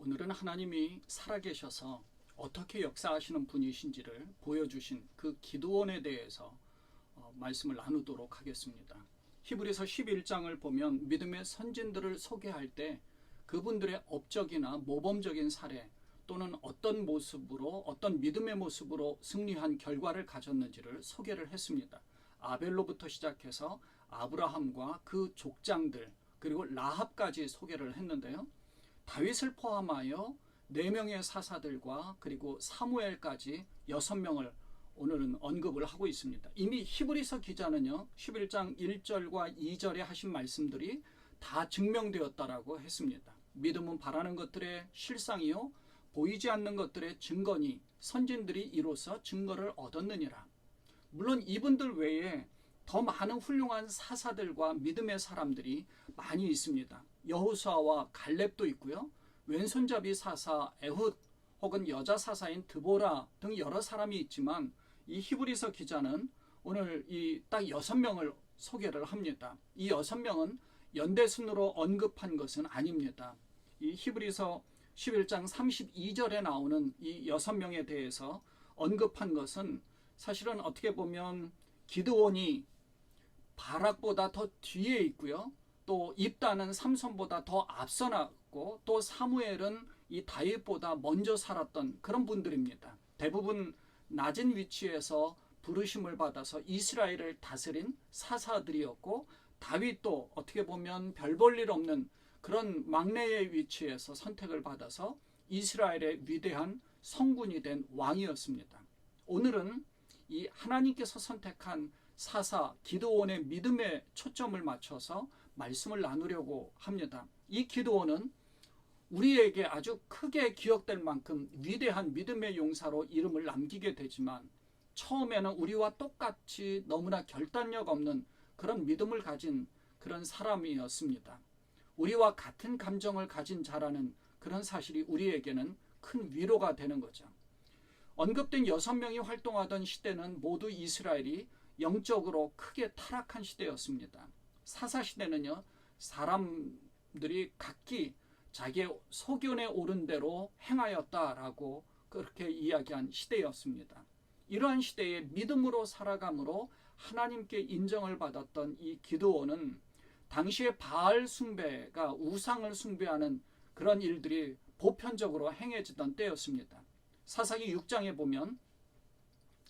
오늘은 하나님이 살아계셔서 어떻게 역사하시는 분이신지를 보여주신 그 기드온에 대해서 말씀을 나누도록 하겠습니다. 히브리서 11장을 보면 믿음의 선진들을 소개할 때 그분들의 업적이나 모범적인 사례 또는 어떤 모습으로 어떤 믿음의 모습으로 승리한 결과를 가졌는지를 소개를 했습니다. 아벨로부터 시작해서 아브라함과 그 족장들 그리고 라합까지 소개를 했는데요. 다윗을 포함하여 4명의 사사들과 그리고 사무엘까지 6명을 오늘은 언급을 하고 있습니다. 이미 히브리서 기자는요 11장 1절과 2절에 하신 말씀들이 다 증명되었다라고 했습니다. 믿음은 바라는 것들의 실상이요 보이지 않는 것들의 증거니 선진들이 이로써 증거를 얻었느니라. 물론 이분들 외에 더 많은 훌륭한 사사들과 믿음의 사람들이 많이 있습니다. 여호수아와 갈렙도 있고요. 왼손잡이 사사 에훗 혹은 여자 사사인 드보라 등 여러 사람이 있지만 이 히브리서 기자는 오늘 이 딱 6명을 소개를 합니다. 이 6명은 연대순으로 언급한 것은 아닙니다. 이 히브리서 11장 32절에 나오는 이 6명에 대해서 언급한 것은 사실은 어떻게 보면 기드온이 바락보다 더 뒤에 있고요. 또 입다는 삼손보다 더 앞서 났고 또 사무엘은 이 다윗보다 먼저 살았던 그런 분들입니다. 대부분 낮은 위치에서 부르심을 받아서 이스라엘을 다스린 사사들이었고 다윗도 어떻게 보면 별 볼 일 없는 그런 막내의 위치에서 선택을 받아서 이스라엘의 위대한 성군이 된 왕이었습니다. 오늘은 이 하나님께서 선택한 사사 기드온의 믿음에 초점을 맞춰서 말씀을 나누려고 합니다. 이 기드온은 우리에게 아주 크게 기억될 만큼 위대한 믿음의 용사로 이름을 남기게 되지만 처음에는 우리와 똑같이 너무나 결단력 없는 그런 믿음을 가진 그런 사람이었습니다. 우리와 같은 감정을 가진 자라는 그런 사실이 우리에게는 큰 위로가 되는 거죠. 언급된 6명이 활동하던 시대는 모두 이스라엘이 영적으로 크게 타락한 시대였습니다. 사사시대는요 사람들이 각기 자기의 소견에 오른 대로 행하였다라고 그렇게 이야기한 시대였습니다. 이러한 시대에 믿음으로 살아감으로 하나님께 인정을 받았던 이 기드온은 당시에 바알 숭배가 우상을 숭배하는 그런 일들이 보편적으로 행해지던 때였습니다. 사사기 6장에 보면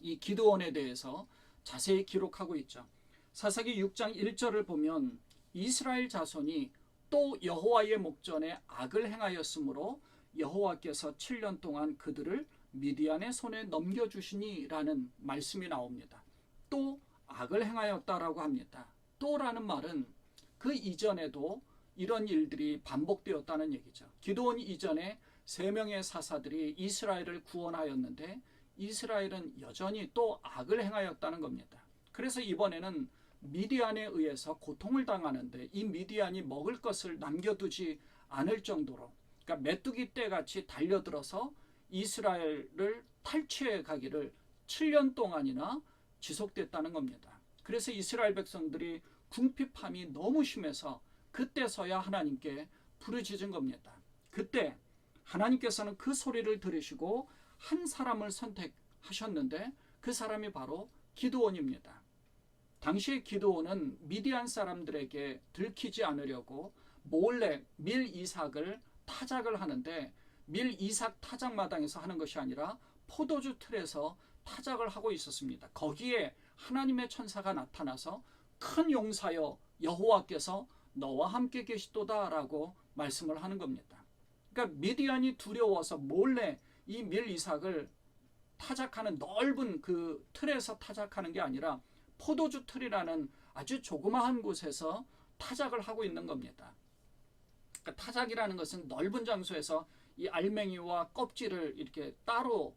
이 기드온에 대해서 자세히 기록하고 있죠. 사사기 6장 1절을 보면 이스라엘 자손이 또 여호와의 목전에 악을 행하였으므로 여호와께서 7년 동안 그들을 미디안의 손에 넘겨주시니 라는 말씀이 나옵니다. 또 악을 행하였다라고 합니다. 또라는 말은 그 이전에도 이런 일들이 반복되었다는 얘기죠. 기드온 이전에 3명의 사사들이 이스라엘을 구원하였는데 이스라엘은 여전히 또 악을 행하였다는 겁니다. 그래서 이번에는 미디안에 의해서 고통을 당하는데 이 미디안이 먹을 것을 남겨두지 않을 정도로 그러니까 메뚜기 떼같이 달려들어서 이스라엘을 탈취해 가기를 7년 동안이나 지속됐다는 겁니다. 그래서 이스라엘 백성들이 궁핍함이 너무 심해서 그때서야 하나님께 부르짖은 겁니다. 그때 하나님께서는 그 소리를 들으시고 한 사람을 선택하셨는데 그 사람이 바로 기드온입니다. 당시의 기드온은 미디안 사람들에게 들키지 않으려고 몰래 밀 이삭을 타작을 하는데 밀 이삭 타작 마당에서 하는 것이 아니라 포도주 틀에서 타작을 하고 있었습니다. 거기에 하나님의 천사가 나타나서 큰 용사여 여호와께서 너와 함께 계시도다라고 말씀을 하는 겁니다. 그러니까 미디안이 두려워서 몰래 이 밀 이삭을 타작하는 넓은 그 틀에서 타작하는 게 아니라 포도주 틀이라는 아주 조그마한 곳에서 타작을 하고 있는 겁니다. 그러니까 타작이라는 것은 넓은 장소에서 이 알맹이와 껍질을 이렇게 따로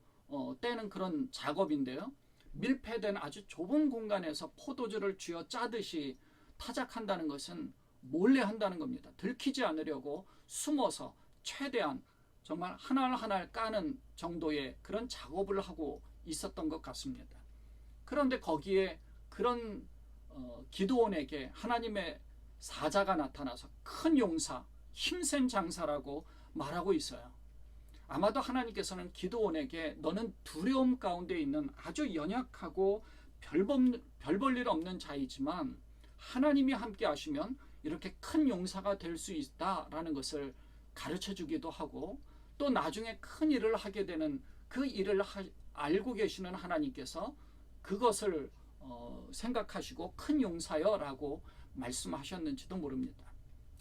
떼는 그런 작업인데요. 밀폐된 아주 좁은 공간에서 포도주를 쥐어 짜듯이 타작한다는 것은 몰래 한다는 겁니다. 들키지 않으려고 숨어서 최대한 정말 한 알 한 알 까는 정도의 그런 작업을 하고 있었던 것 같습니다. 그런데 거기에 그런 기드온에게 하나님의 사자가 나타나서 큰 용사, 힘센 장사라고 말하고 있어요. 아마도 하나님께서는 기드온에게 너는 두려움 가운데 있는 아주 연약하고 별 볼 일 없는 자이지만 하나님이 함께 하시면 이렇게 큰 용사가 될 수 있다라는 것을 가르쳐 주기도 하고, 또 나중에 큰 일을 하게 되는 그 일을 알고 계시는 하나님께서 그것을 생각하시고 큰 용사여라고 말씀하셨는지도 모릅니다.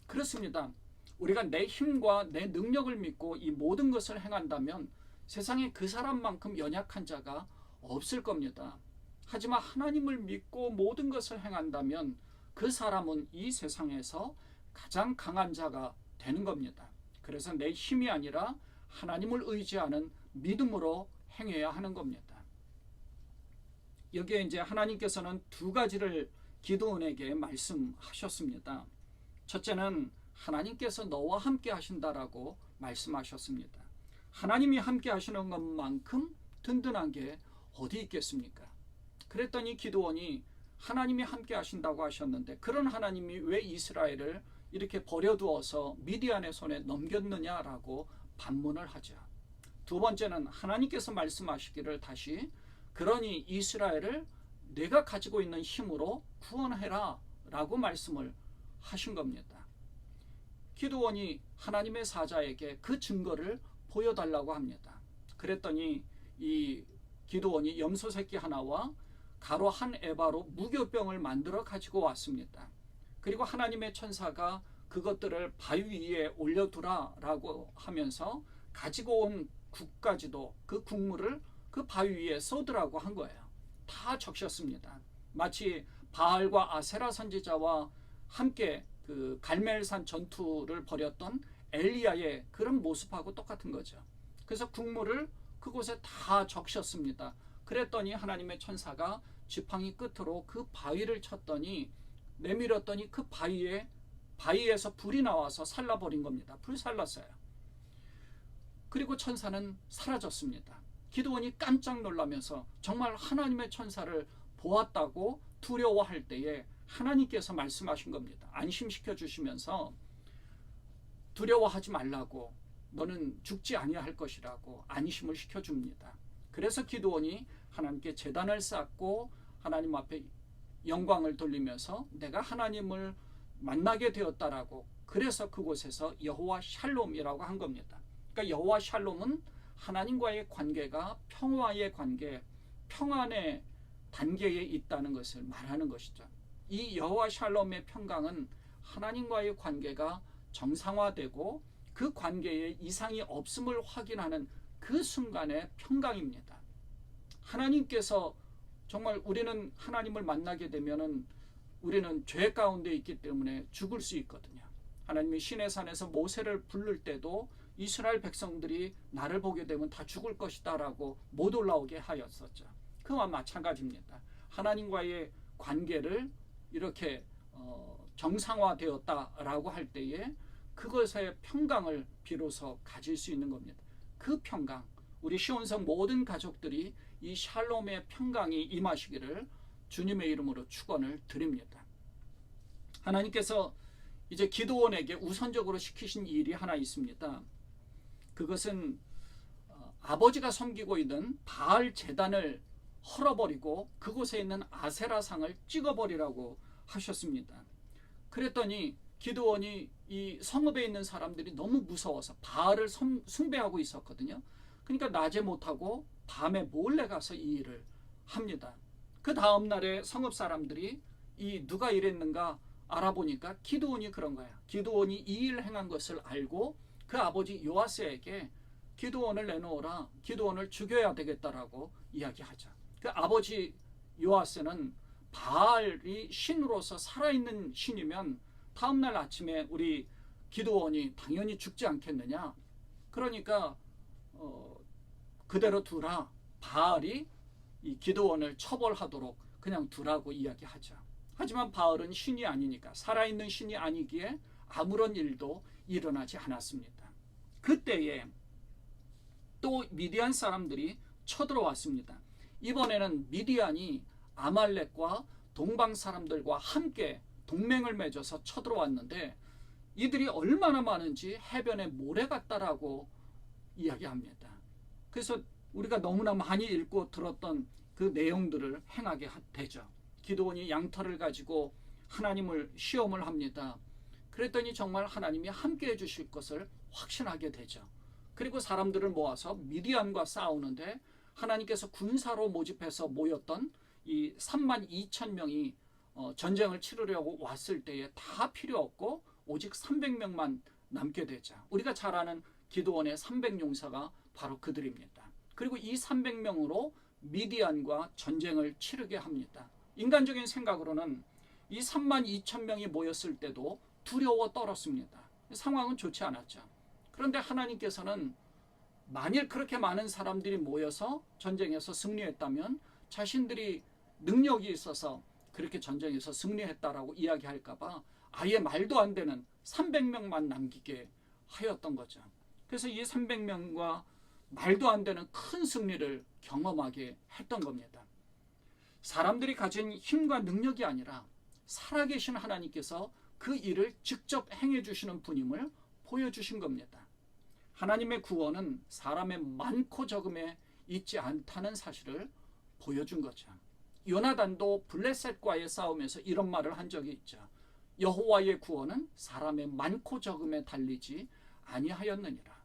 그렇습니다. 우리가 내 힘과 내 능력을 믿고 이 모든 것을 행한다면 세상에 그 사람만큼 연약한 자가 없을 겁니다. 하지만 하나님을 믿고 모든 것을 행한다면 그 사람은 이 세상에서 가장 강한 자가 되는 겁니다. 그래서 내 힘이 아니라 하나님을 의지하는 믿음으로 행해야 하는 겁니다. 여기에 이제 하나님께서는 두 가지를 기드온에게 말씀하셨습니다. 첫째는 하나님께서 너와 함께 하신다라고 말씀하셨습니다. 하나님이 함께 하시는 것만큼 든든한 게 어디 있겠습니까? 그랬더니 기드온이 하나님이 함께 하신다고 하셨는데 그런 하나님이 왜 이스라엘을 이렇게 버려두어서 미디안의 손에 넘겼느냐라고 반문을 하죠. 두 번째는 하나님께서 말씀하시기를 다시 그러니 이스라엘을 내가 가지고 있는 힘으로 구원해라 라고 말씀을 하신 겁니다. 기드온이 하나님의 사자에게 그 증거를 보여달라고 합니다. 그랬더니 이 기드온이 염소 새끼 하나와 가루 한 에바로 무교병을 만들어 가지고 왔습니다. 그리고 하나님의 천사가 그것들을 바위 위에 올려두라라고 하면서 가지고 온 국까지도 그 국물을 그 바위 위에 쏟으라고 한 거예요. 다 적셨습니다. 마치 바알과 아세라 선지자와 함께 그 갈멜산 전투를 벌였던 엘리야의 그런 모습하고 똑같은 거죠. 그래서 국물을 그곳에 다 적셨습니다. 그랬더니 하나님의 천사가 지팡이 끝으로 그 바위를 쳤더니 내밀었더니 그 바위에서 불이 나와서 살라버린 겁니다. 불살랐어요. 그리고 천사는 사라졌습니다. 기드온이 깜짝 놀라면서 정말 하나님의 천사를 보았다고 두려워할 때에 하나님께서 말씀하신 겁니다. 안심시켜 주시면서 두려워하지 말라고, 너는 죽지 아니할 것이라고 안심을 시켜줍니다. 그래서 기드온이 하나님께 제단을 쌓고 하나님 앞에 영광을 돌리면서 내가 하나님을 만나게 되었다라고, 그래서 그곳에서 여호와 샬롬이라고 한 겁니다. 그러니까 여호와 샬롬은 하나님과의 관계가 평화의 관계, 평안의 단계에 있다는 것을 말하는 것이죠. 이 여호와 샬롬의 평강은 하나님과의 관계가 정상화되고 그 관계에 이상이 없음을 확인하는 그 순간의 평강입니다. 하나님께서 정말 우리는 하나님을 만나게 되면은 우리는 죄 가운데 있기 때문에 죽을 수 있거든요. 하나님이 시내산에서 모세를 부를 때도 이스라엘 백성들이 나를 보게 되면 다 죽을 것이다라고 못 올라오게 하였었죠. 그와 마찬가지입니다. 하나님과의 관계를 이렇게 정상화되었다라고 할 때에 그것의 평강을 비로소 가질 수 있는 겁니다. 그 평강, 우리 시온성 모든 가족들이 이 샬롬의 평강이 임하시기를 주님의 이름으로 축원을 드립니다. 하나님께서 이제 기드온에게 우선적으로 시키신 일이 하나 있습니다. 그것은 아버지가 섬기고 있는 바알 제단을 헐어버리고 그곳에 있는 아세라상을 찍어버리라고 하셨습니다. 그랬더니 기드온이 이 성읍에 있는 사람들이 너무 무서워서 바알을 숭배하고 있었거든요. 그러니까 낮에 못하고 밤에 몰래 가서 이 일을 합니다. 그 다음 날에 성읍 사람들이 이 누가 이랬는가 알아보니까 기드온이 그런 거야. 기드온이 이 일을 행한 것을 알고 그 아버지 요아스에게 기드온을 내놓으라, 기드온을 죽여야 되겠다라고 이야기하죠. 그 아버지 요아스는 바알이 신으로서 살아있는 신이면 다음날 아침에 우리 기드온이 당연히 죽지 않겠느냐. 그러니까 그대로 두라. 바알이 이 기드온을 처벌하도록 그냥 두라고 이야기하죠. 하지만 바알은 신이 아니니까, 살아있는 신이 아니기에 아무런 일도 일어나지 않았습니다. 그때에 또 미디안 사람들이 쳐들어왔습니다. 이번에는 미디안이 아말렉과 동방 사람들과 함께 동맹을 맺어서 쳐들어왔는데 이들이 얼마나 많은지 해변에 모래 같다라고 이야기합니다. 그래서 우리가 너무나 많이 읽고 들었던 그 내용들을 행하게 되죠. 기드온이 양털을 가지고 하나님을 시험을 합니다. 그랬더니 정말 하나님이 함께해 주실 것을 확신하게 되죠. 그리고 사람들을 모아서 미디안과 싸우는데 하나님께서 군사로 모집해서 모였던 이 32,000명이 전쟁을 치르려고 왔을 때에 다 필요 없고 오직 300명만 남게 되죠. 우리가 잘 아는 기드온의 300용사가 바로 그들입니다. 그리고 이 300명으로 미디안과 전쟁을 치르게 합니다. 인간적인 생각으로는 이 32,000명이 모였을 때도 두려워 떨었습니다. 상황은 좋지 않았죠. 그런데 하나님께서는 만일 그렇게 많은 사람들이 모여서 전쟁에서 승리했다면 자신들이 능력이 있어서 그렇게 전쟁에서 승리했다라고 이야기할까봐 아예 말도 안 되는 300명만 남기게 하였던 거죠. 그래서 이 300명과 말도 안 되는 큰 승리를 경험하게 했던 겁니다. 사람들이 가진 힘과 능력이 아니라 살아계신 하나님께서 그 일을 직접 행해 주시는 분임을 보여주신 겁니다. 하나님의 구원은 사람의 많고 적음에 있지 않다는 사실을 보여준 거죠. 요나단도 블레셋과의 싸움에서 이런 말을 한 적이 있죠. 여호와의 구원은 사람의 많고 적음에 달리지 아니하였느니라.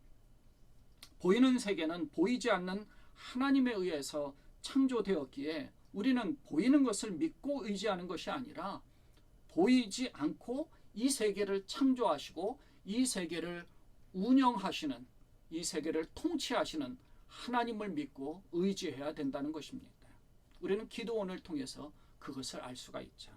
보이는 세계는 보이지 않는 하나님에 의해서 창조되었기에 우리는 보이는 것을 믿고 의지하는 것이 아니라 보이지 않고 이 세계를 창조하시고 이 세계를 운영하시는, 이 세계를 통치하시는 하나님을 믿고 의지해야 된다는 것입니다. 우리는 기도원을 통해서 그것을 알 수가 있죠.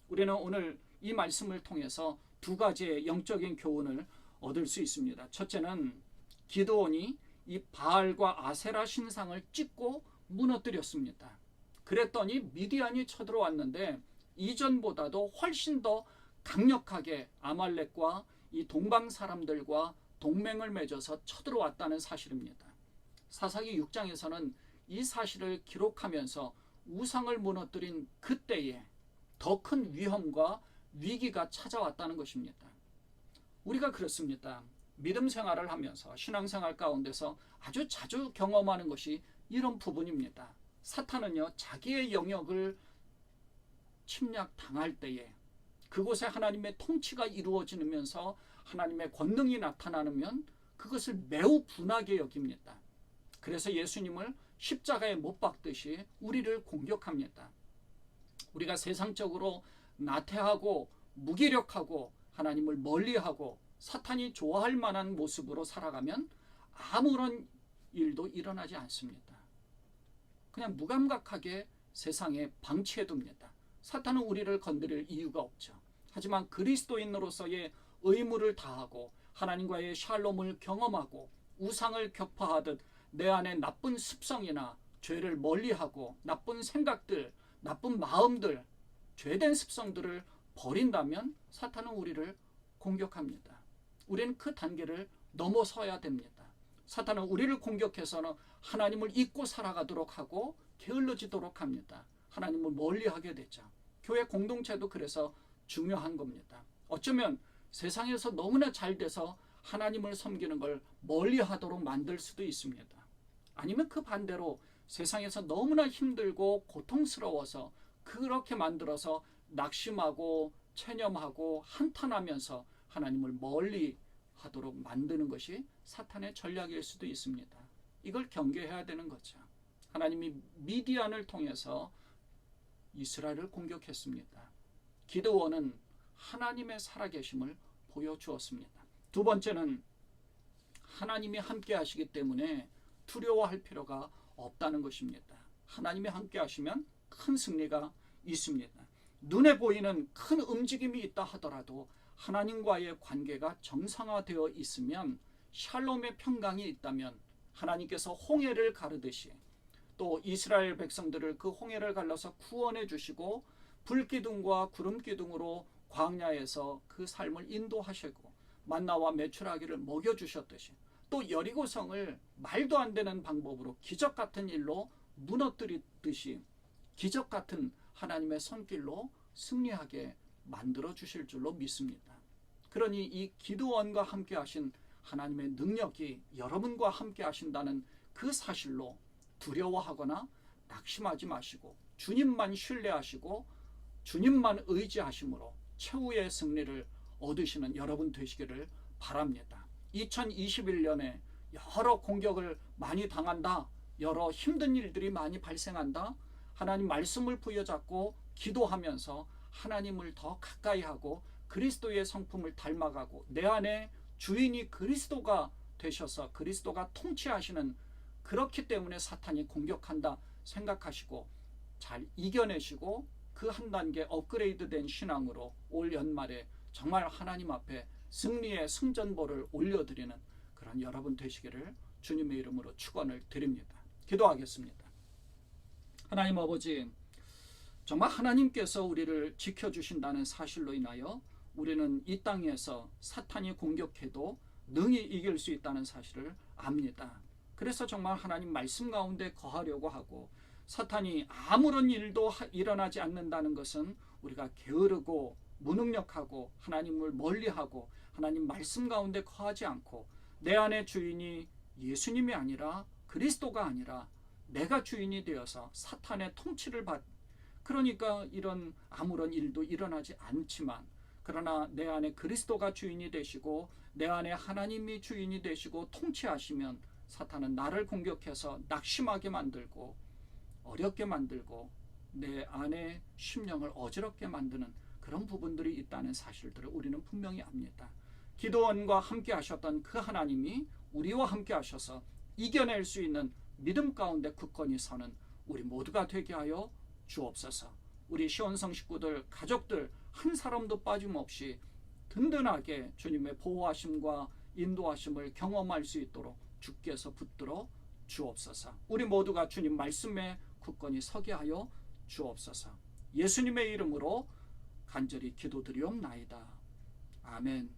우리는 오늘 이 말씀을 통해서 두 가지의 영적인 교훈을 얻을 수 있습니다. 첫째는 기드온이 이 바알과 아세라 신상을 찢고 무너뜨렸습니다. 그랬더니 미디안이 쳐들어왔는데 이전보다도 훨씬 더 강력하게 아말렉과 이 동방 사람들과 동맹을 맺어서 쳐들어왔다는 사실입니다. 사사기 6장에서는 이 사실을 기록하면서 우상을 무너뜨린 그때에 더 큰 위험과 위기가 찾아왔다는 것입니다. 우리가 그렇습니다. 믿음 생활을 하면서 신앙생활 가운데서 아주 자주 경험하는 것이 이런 부분입니다. 사탄은요, 자기의 영역을 침략당할 때에 그곳에 하나님의 통치가 이루어지면서 하나님의 권능이 나타나면 그것을 매우 분하게 여깁니다. 그래서 예수님을 십자가에 못 박듯이 우리를 공격합니다. 우리가 세상적으로 나태하고 무기력하고 하나님을 멀리하고 사탄이 좋아할 만한 모습으로 살아가면 아무런 일도 일어나지 않습니다. 그냥 무감각하게 세상에 방치해둡니다. 사탄은 우리를 건드릴 이유가 없죠. 하지만 그리스도인으로서의 의무를 다하고 하나님과의 샬롬을 경험하고 우상을 격파하듯 내 안에 나쁜 습성이나 죄를 멀리하고 나쁜 생각들, 나쁜 마음들, 죄된 습성들을 버린다면 사탄은 우리를 공격합니다. 우리는 그 단계를 넘어서야 됩니다. 사탄은 우리를 공격해서는 하나님을 잊고 살아가도록 하고 게을러지도록 합니다. 하나님을 멀리하게 되죠. 교회 공동체도 그래서 중요한 겁니다. 어쩌면 세상에서 너무나 잘 돼서 하나님을 섬기는 걸 멀리하도록 만들 수도 있습니다. 아니면 그 반대로 세상에서 너무나 힘들고 고통스러워서 그렇게 만들어서 낙심하고 체념하고 한탄하면서 하나님을 멀리 하도록 만드는 것이 사탄의 전략일 수도 있습니다. 이걸 경계해야 되는 거죠. 하나님이 미디안을 통해서 이스라엘을 공격했습니다. 기드온은 하나님의 살아계심을 보여주었습니다. 두 번째는 하나님이 함께 하시기 때문에 두려워할 필요가 없다는 것입니다. 하나님이 함께 하시면 큰 승리가 있습니다. 눈에 보이는 큰 움직임이 있다 하더라도 하나님과의 관계가 정상화되어 있으면 샬롬의 평강이 있다면 하나님께서 홍해를 가르듯이 또 이스라엘 백성들을 그 홍해를 갈라서 구원해 주시고 불기둥과 구름기둥으로 광야에서 그 삶을 인도하시고 만나와 메추라기를 먹여주셨듯이 또 여리고성을 말도 안 되는 방법으로 기적 같은 일로 무너뜨리듯이 기적 같은 하나님의 손길로 승리하게 만들어 주실 줄로 믿습니다. 그러니 이 기드온과 함께 하신 하나님의 능력이 여러분과 함께 하신다는 그 사실로 두려워하거나 낙심하지 마시고 주님만 신뢰하시고 주님만 의지하심으로 최후의 승리를 얻으시는 여러분 되시기를 바랍니다. 2021년에 여러 공격을 많이 당한다. 여러 힘든 일들이 많이 발생한다. 하나님 말씀을 부여잡고 기도하면서 하나님을 더 가까이 하고 그리스도의 성품을 닮아가고 내 안에 주인이 그리스도가 되셔서 그리스도가 통치하시는, 그렇기 때문에 사탄이 공격한다 생각하시고 잘 이겨내시고 그 한 단계 업그레이드된 신앙으로 올 연말에 정말 하나님 앞에 승리의 승전보를 올려드리는 그런 여러분 되시기를 주님의 이름으로 축원을 드립니다. 기도하겠습니다. 하나님 아버지, 정말 하나님께서 우리를 지켜주신다는 사실로 인하여 우리는 이 땅에서 사탄이 공격해도 능히 이길 수 있다는 사실을 압니다. 그래서 정말 하나님 말씀 가운데 거하려고 하고, 사탄이 아무런 일도 일어나지 않는다는 것은 우리가 게으르고 무능력하고 하나님을 멀리하고 하나님 말씀 가운데 거하지 않고 내 안의 주인이 예수님이 아니라 그리스도가 아니라 내가 주인이 되어서 사탄의 통치를 그러니까 이런 아무런 일도 일어나지 않지만, 그러나 내 안에 그리스도가 주인이 되시고 내 안에 하나님이 주인이 되시고 통치하시면 사탄은 나를 공격해서 낙심하게 만들고 어렵게 만들고 내 안에 심령을 어지럽게 만드는 그런 부분들이 있다는 사실들을 우리는 분명히 압니다. 기도원과 함께 하셨던 그 하나님이 우리와 함께 하셔서 이겨낼 수 있는 믿음 가운데 굳건히 서는 우리 모두가 되게 하여 주옵소서. 우리 시온성 식구들, 가족들 한 사람도 빠짐없이 든든하게 주님의 보호하심과 인도하심을 경험할 수 있도록 주께서 붙들어 주옵소서. 우리 모두가 주님 말씀에 굳건히 서게 하여 주옵소서. 예수님의 이름으로 간절히 기도드리옵나이다. 아멘.